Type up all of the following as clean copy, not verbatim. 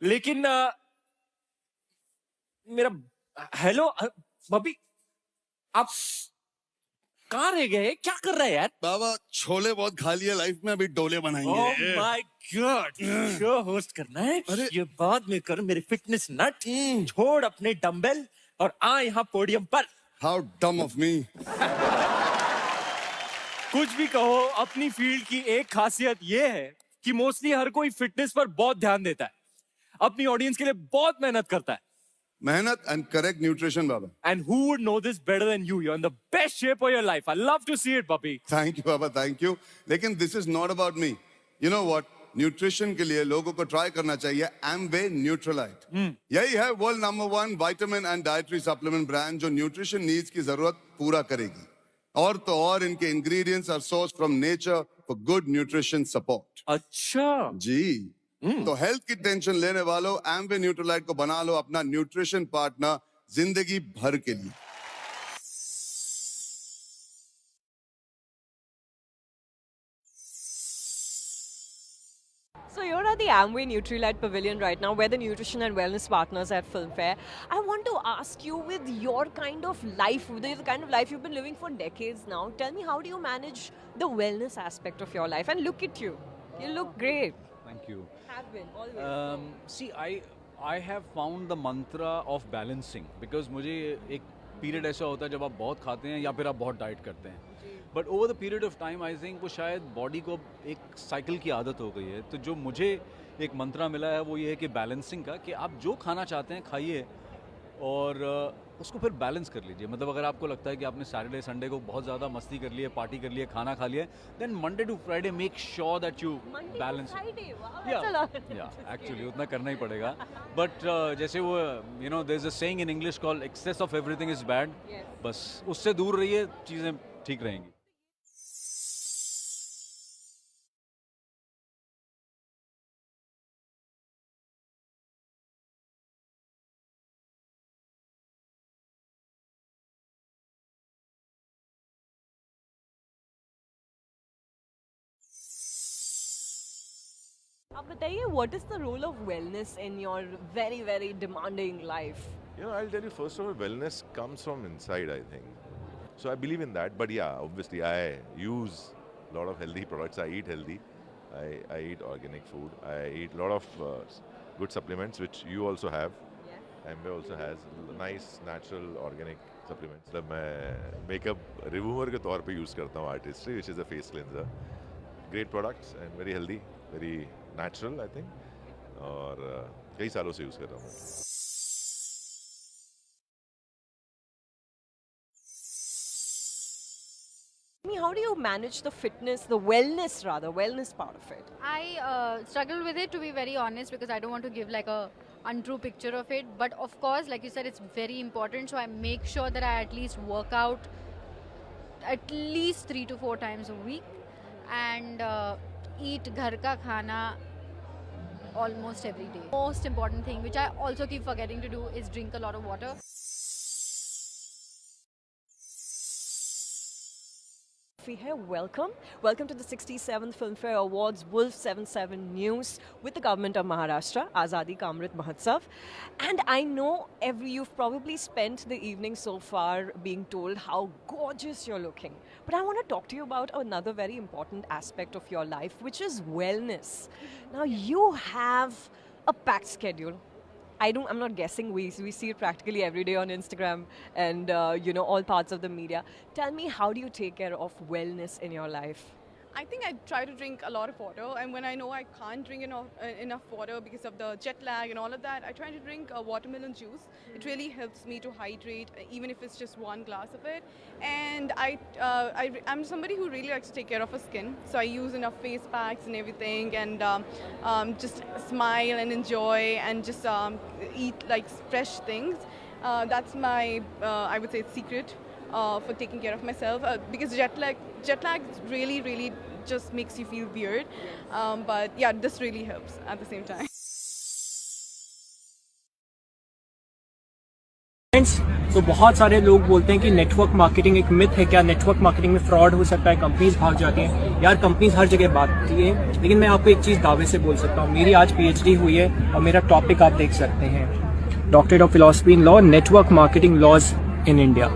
लेकिन मेरा हेलो बॉबी, आप कहाँ रह गए? क्या कर रहे हैं यार? बाबा छोले बहुत खा लिए लाइफ में, अभी डोले बनाएंगे। Oh my God, show host करना है? अरे ये बाद में कर मेरी फिटनेस नट। छोड़ अपने डंबल और आ यहाँ पोडियम पर। हाउ डम ऑफ मी। कुछ भी कहो, अपनी फील्ड की एक खासियत ये है कि मोस्टली हर कोई फिटनेस पर बहुत ध्यान देता है, अपनी ऑडियंस के लिए बहुत मेहनत करता है। मेहनत and correct nutrition Baba. And who would know this better than you? You're in the best shape of your life. I love to see it, puppy. Thank you बाबा, थैंक यू। लेकिन this is not about me. You know what, nutrition के लिए लोगों को try करना चाहिए एम्वे Nutrilite. यही है world number 1 vitamin and dietary supplement brand जो न्यूट्रिशन नीड्स की जरूरत पूरा करेगी। और तो और इनके ingredients are source from nature for good nutrition support. अच्छा जी। तो हेल्थ की टेंशन लेने वालों, एम्वे न्यूट्रलाइट को बना लो अपना न्यूट्रिशन पार्टनर जिंदगी भर के लिए। So you're at the Amway Nutrilite Pavilion right now, where the nutrition and wellness partners at Filmfare. I want to ask you, with your kind of life, with the kind of life you've been living for decades now, tell me, how do you manage the wellness aspect of your life? And look at you, you look great. Thank you. Have been always. See, I have found the mantra of balancing because मुझे एक period ऐसा होता है जब आप बहुत खाते हैं या फिर आप बहुत डाइट करते हैं, but over the period of time I think वो शायद बॉडी को एक साइकिल की आदत हो गई है। तो जो मुझे एक मंत्रा मिला है वो ये है कि बैलेंसिंग का, कि आप जो खाना चाहते हैं खाइए और उसको फिर बैलेंस कर लीजिए। मतलब अगर आपको लगता है कि आपने सैटरडे संडे को बहुत ज़्यादा मस्ती कर ली है, पार्टी कर ली है, खाना खा लिया है, then Monday to Friday make sure that you Monday to balance. Friday, wow, that's a lot. या एक्चुअली उतना करना ही पड़ेगा। बट जैसे वो you know there is a saying in English called excess of everything is bad. Yes. बस उससे दूर रहिए, चीज़ें ठीक रहेंगी। आप बताइए, what is the role of wellness in your very, very demanding life? You know, I'll tell you, first of all, wellness comes from inside, I think. So I believe in that. But yeah, obviously, I use a lot of healthy products. I eat healthy. I eat organic food. I eat a lot of good supplements, which you also have. Yeah. Amway also has nice, natural, organic supplements. मतलब मैं makeup remover के तौर पे use करता हूँ Artistry, which is a face cleanser. Great products and very healthy, very natural, I think. और कई सालों से use कर रहा हूँ। I mean, how do you manage the fitness, the wellness rather, wellness part of it? I struggle with it, to be very honest, because I don't want to give like a untrue picture of it. But of course, like you said, it's very important. So I make sure that I at least work out at least 3 to 4 times a week, and eat ghar ka khana almost every day. Most important thing, which I also keep forgetting to do, is drink a lot of water. Welcome to the 67th Filmfare Awards Wolf 77 News with the government of Maharashtra, Azadi Ka Amrit Mahotsav. And I know you've probably spent the evening so far being told how gorgeous you're looking. But I want to talk to you about another very important aspect of your life, which is wellness. Now, you have a packed schedule. I'm not guessing. We see it practically every day on Instagram and all parts of the media. Tell me, how do you take care of wellness in your life? I think I try to drink a lot of water, and when I know I can't drink enough water because of the jet lag and all of that, I try to drink watermelon juice. It really helps me to hydrate, even if it's just one glass of it. And I'm somebody who really likes to take care of her skin, so I use enough face packs and everything, and just smile and enjoy and just eat like fresh things. That's my, I would say, secret for taking care of myself, because jet lag really just makes you feel weird, but yeah, this really helps at the same time. Friends, तो बहुत सारे लोग बोलते हैं कि network marketing एक myth है, क्या नेटवर्क मार्केटिंग में फ्रॉड हो सकता है, कंपनीज भाग जाती हैं। यार कंपनीज हर जगह भागती हैं, लेकिन मैं आपको एक चीज़ दावे से बोल सकता हूँ, मेरी आज PhD हुई है और मेरा टॉपिक आप देख सकते हैं, doctorate of philosophy in law, network marketing laws in India.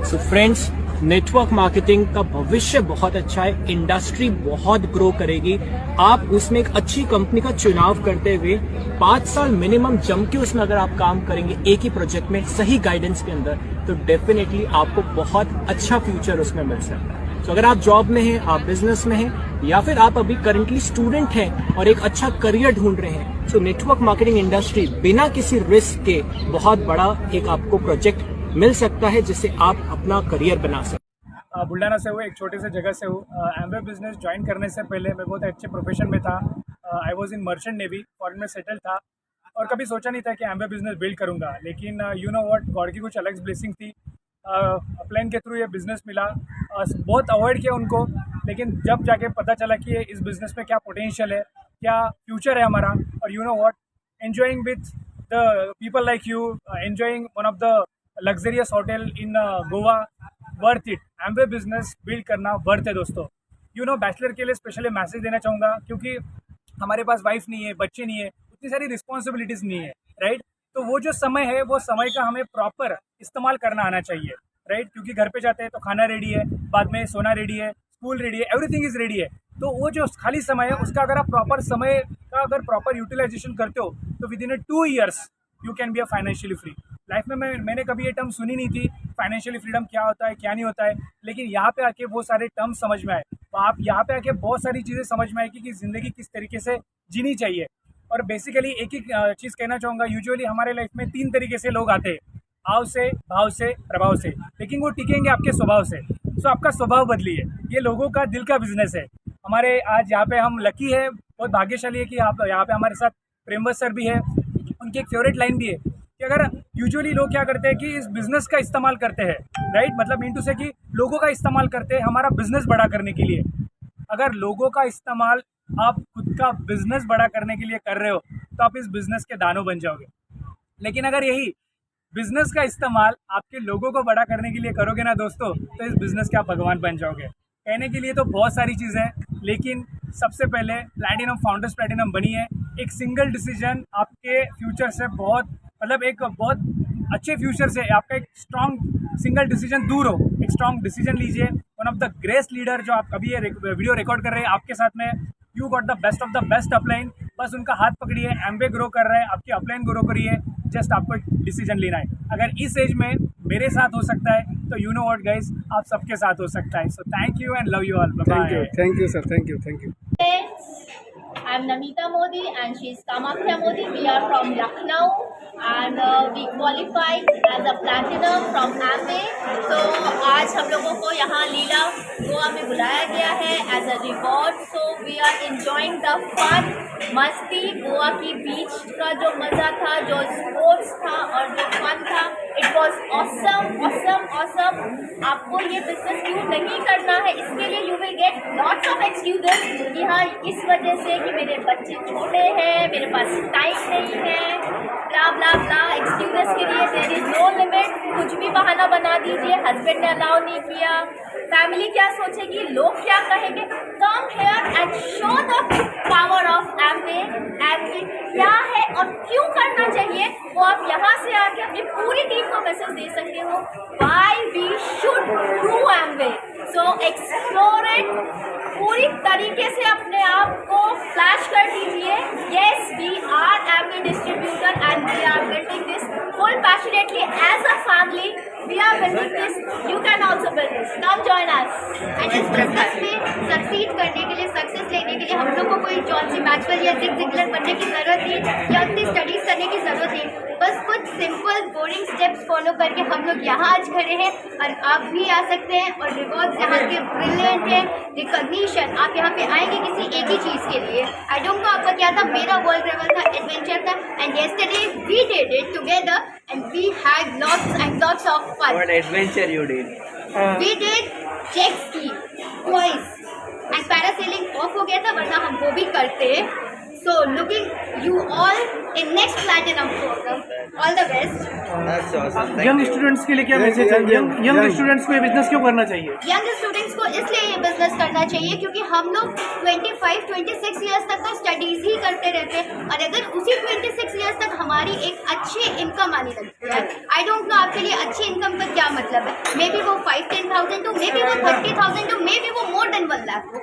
So friends, network marketing का भविष्य बहुत अच्छा है, इंडस्ट्री बहुत ग्रो करेगी। आप उसमें एक अच्छी कंपनी का चुनाव करते हुए 5 साल मिनिमम जम के उसमें अगर आप काम करेंगे एक ही प्रोजेक्ट में सही गाइडेंस के अंदर, तो डेफिनेटली आपको बहुत अच्छा फ्यूचर उसमें मिल सकता है। तो अगर आप जॉब में हैं, आप बिजनेस में हैं, या फिर आप अभी करंटली स्टूडेंट हैं और एक अच्छा करियर ढूंढ रहे हैं, तो नेटवर्क मार्केटिंग इंडस्ट्री बिना किसी रिस्क के बहुत बड़ा एक आपको प्रोजेक्ट मिल सकता है जिससे आप अपना करियर बना सकते। बुल्ढाना से हूँ, एक छोटे से जगह से हूँ। एमवे बिजनेस ज्वाइन करने से पहले मैं बहुत अच्छे प्रोफेशन में था। I was in merchant navy, foreign में सेटल था और कभी सोचा नहीं था कि एमवे बिजनेस बिल्ड करूँगा। लेकिन यू नो व्हाट, गॉड की कुछ अलग ब्लेसिंग थी। प्लान के थ्रू ये बिज़नेस मिला। बहुत अवॉइड किया उनको, लेकिन जब जाके पता चला कि ये इस बिज़नेस में क्या पोटेंशियल है, क्या फ्यूचर है हमारा। और you know what, enjoying with the people like you, enjoying one of the luxurious hotel in Goa, worth it. Amway business build करना वर्थ है दोस्तों। यू नो, बैचलर के लिए स्पेशली मैसेज देना चाहूँगा, क्योंकि हमारे पास वाइफ नहीं है, बच्चे नहीं है, उतनी सारी रिस्पॉन्सिबिलिटीज़ नहीं है, राइट। तो वो जो समय है, वो समय का हमें प्रॉपर इस्तेमाल करना आना चाहिए, राइट। क्योंकि घर पे जाते हैं तो खाना रेडी है, बाद में सोना रेडी है, स्कूल रेडी है, एवरीथिंग इज़ रेडी है। तो वो जो खाली समय है उसका अगर आप प्रॉपर समय का अगर प्रॉपर यूटिलाइजेशन करते हो, तो with in 2 years you can be a financially free. Life में मैंने कभी ये टर्म सुनी नहीं थी, फाइनेंशियली फ्रीडम क्या होता है, क्या नहीं होता है, लेकिन यहाँ पे आके वो सारे टर्म समझ में आए। तो आप यहाँ पे आके बहुत सारी चीज़ें समझ में आएगी कि ज़िंदगी किस तरीके से जीनी चाहिए। और बेसिकली एक ही चीज़ कहना चाहूँगा, यूजुअली हमारे लाइफ में 3 तरीके से लोग आते हैं, आव से, भाव से, प्रभाव से, लेकिन वो टिकेंगे आपके स्वभाव से। सो आपका स्वभाव बदलिए, ये लोगों का दिल का बिजनेस है। हमारे आज यहाँ पे हम लकी है, बहुत भाग्यशाली है कि आप यहाँ पे हमारे साथ प्रेमवत सर भी है। उनकी एक फेवरेट लाइन भी है कि अगर यूजुअली लोग क्या करते हैं कि इस बिज़नेस का इस्तेमाल करते हैं, राइट, मतलब मीन टू से कि लोगों का इस्तेमाल करते हैं हमारा बिज़नेस बड़ा करने के लिए। अगर लोगों का इस्तेमाल आप खुद का बिज़नेस बड़ा करने के लिए कर रहे हो, तो आप इस बिज़नेस के दानों बन जाओगे। लेकिन अगर यही बिज़नेस का इस्तेमाल आपके लोगों को बड़ा करने के लिए करोगे ना दोस्तों, तो इस बिज़नेस के आप भगवान बन जाओगे। कहने के लिए तो बहुत सारी चीज़ें हैं, लेकिन सबसे पहले प्लैटिनम, फाउंडर्स प्लैटिनम बनी है। एक सिंगल डिसीजन आपके फ्यूचर से बहुत, मतलब एक बहुत अच्छे फ्यूचर से आपका एक स्ट्रॉन्ग सिंगल डिसीजन दूर हो, एक स्ट्रॉन्ग डिसीजन लीजिए। One of the Greste leader जो आप कभी ये वीडियो रिकॉर्ड कर रहे हैं आपके साथ में, you got the best of the best upline. बस उनका हाथ पकड़िए, एमवे ग्रो कर रहा है, आपकी अपलाइन ग्रो करिए, जस्ट आपको एक डिसीजन लेना है। अगर इस एज में मेरे साथ हो सकता है, तो यू नो व्हाट गाइस, आप सबके साथ हो सकता है। So thank you and love you all. Bye. Thank you sir, thank you. I'm Namita Modi and she's Kamakhya Modi. We are from Lucknow and we qualified as a platinum from Amway. So आज हम लोगों को यहाँ लीला गोवा में बुलाया गया है as a reward. So we are enjoying the fun, मस्ती, गोवा की बीच का जो मज़ा था, जो स्पोर्ट्स था और जो फन था, it was awesome. आपको ये बिजनेस क्यों नहीं करना है, इसके लिए you will get lots of excuses कि हाँ इस वजह से कि मेरे बच्चे छोटे हैं, मेरे पास टाइम नहीं है, ब्ला ब्ला ब्ला। एक्सक्यूजेस के लिए देयर इज नो लिमिट, कुछ भी बहाना बना दीजिए। हस्बैंड ने अलाउ नहीं किया, फैमिली क्या सोचेगी, लोग क्या कहेंगे। Come here and show the power of Amway. Amway क्या है और क्यों करना चाहिए, वो आप यहाँ से आके अपनी पूरी टीम को मैसेज दे सकते हो। Why we should do Amway. So explore it, पूरी तरीके से अपने आप को फ्लैश कर दीजिए। Yes, we are Amway distributor and we are building this full passionately as a family. We are building this, you can also build this, come join us. And इस business में सक्सीड करने के लिए, success लेने के लिए हम लोग को कोई जॉन सी मैक्सवेल या जिग जिगलर बनने की ज़रूरत नहीं, या उतनी स्टडीज़ करने की ज़रूरत नहीं। बस कुछ सिंपल बोरिंग स्टेप्स फॉलो करके हम लोग यहाँ आज खड़े हैं और आप भी आ सकते हैं। और रिवॉर्ड्स यहाँ के ब्रिलियंट है, रिकॉग्निशन। आप यहाँ पे आएंगे किसी एक ही चीज़ के लिए। आई डोंट नो आपका क्या था, मेरा वर्ल्ड ट्रैवल था, एडवेंचर था, and yesterday we did it together and we had lots and lots of fun. What adventure you did? We did jet ski twice and parasailing off हो गया था, वरना हम वो भी करते। So looking you all in next platinum program. All the best. Young students के लिए क्या मैसेज है? यंग स्टूडेंट्स को ये बिजनेस क्यों करना चाहिए? यंग स्टूडेंट्स को इसलिए ये बिजनेस करना चाहिए क्योंकि हम लोग 25-26 ईयर्स तक तो स्टडीज ही करते रहते हैं और अगर उसी 26 ईयर्स तक हमारी एक अच्छी इनकम आने लगती है, आई डोंट नो आपके लिए अच्छी इनकम का क्या मतलब है, मे बी वो 5-10,000 हो, मे बी वो 30,000 हो, मे बी वो मोर देन 1 लाख हो,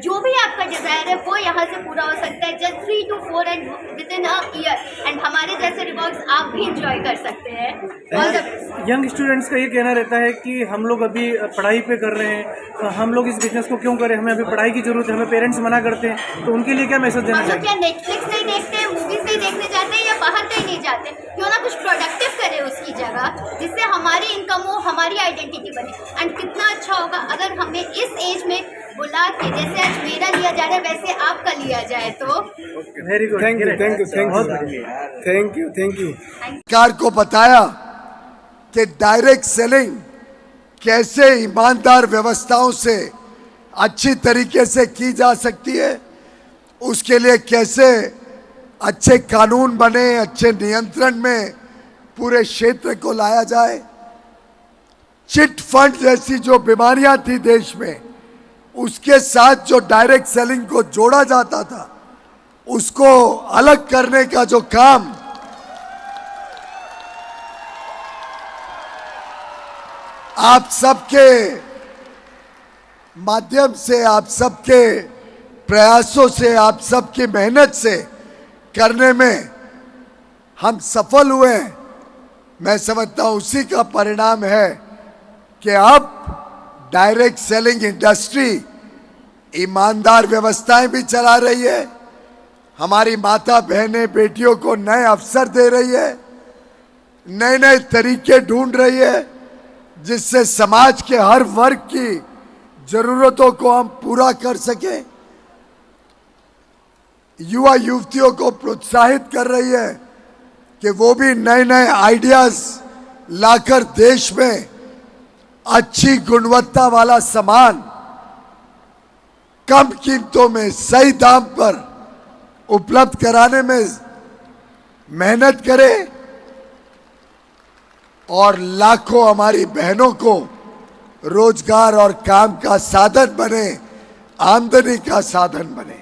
जो भी आपका डिजायर है वो यहाँ से पूरा हो सकता है just 3 to 4 and with in a year and हमारे जैसे रिवॉर्ड्स आप भी इंजॉय कर सकते हैं. All the best. Young students का ये कहना रहता है कि हम लोग अभी पढ़ाई पे कर रहे हैं, तो हम लोग इस बिजनेस को क्यों करें, हमें अभी पढ़ाई की जरूरत है, हमें पेरेंट्स मना करते हैं, तो उनके लिए क्या मैसेज देना हम लोग चाहिए? क्या नेटफ्लिक्स नहीं देखते हैं, मूवीज नहीं देखने जाते हैं या बाहर कहीं नहीं जाते, क्यों ना कुछ प्रोडक्टिव करें उसकी जगह जिससे हमारी इनकम हो, हमारी आइडेंटिटी बने. एंड कितना अच्छा होगा अगर हमें इस एज में बुला के जैसे आज मेरा लिया जा रहा है वैसे आपका लिया जाए तो. Very good, thank you. सरकार को बताया कि डायरेक्ट सेलिंग कैसे ईमानदार व्यवस्थाओं से अच्छी तरीके से की जा सकती है, उसके लिए कैसे अच्छे कानून बने, अच्छे नियंत्रण में पूरे क्षेत्र को लाया जाए. चिट फंड जैसी जो बीमारियां थी देश में, उसके साथ जो डायरेक्ट सेलिंग को जोड़ा जाता था, उसको अलग करने का जो काम आप सबके माध्यम से, आप सबके प्रयासों से, आप सबकी मेहनत से करने में हम सफल हुए हैं. मैं समझता हूं उसी का परिणाम है कि अब डायरेक्ट सेलिंग इंडस्ट्री ईमानदार व्यवस्थाएं भी चला रही है, हमारी माता बहनें बेटियों को नए अवसर दे रही है, नए नए तरीके ढूंढ रही है जिससे समाज के हर वर्ग की जरूरतों को हम पूरा कर सकें. युवा युवतियों को प्रोत्साहित कर रही है कि वो भी नए नए आइडियाज लाकर देश में अच्छी गुणवत्ता वाला सामान कम कीमतों में सही दाम पर उपलब्ध कराने में मेहनत करे और लाखों हमारी बहनों को रोजगार और काम का साधन बने, आमदनी का साधन बने.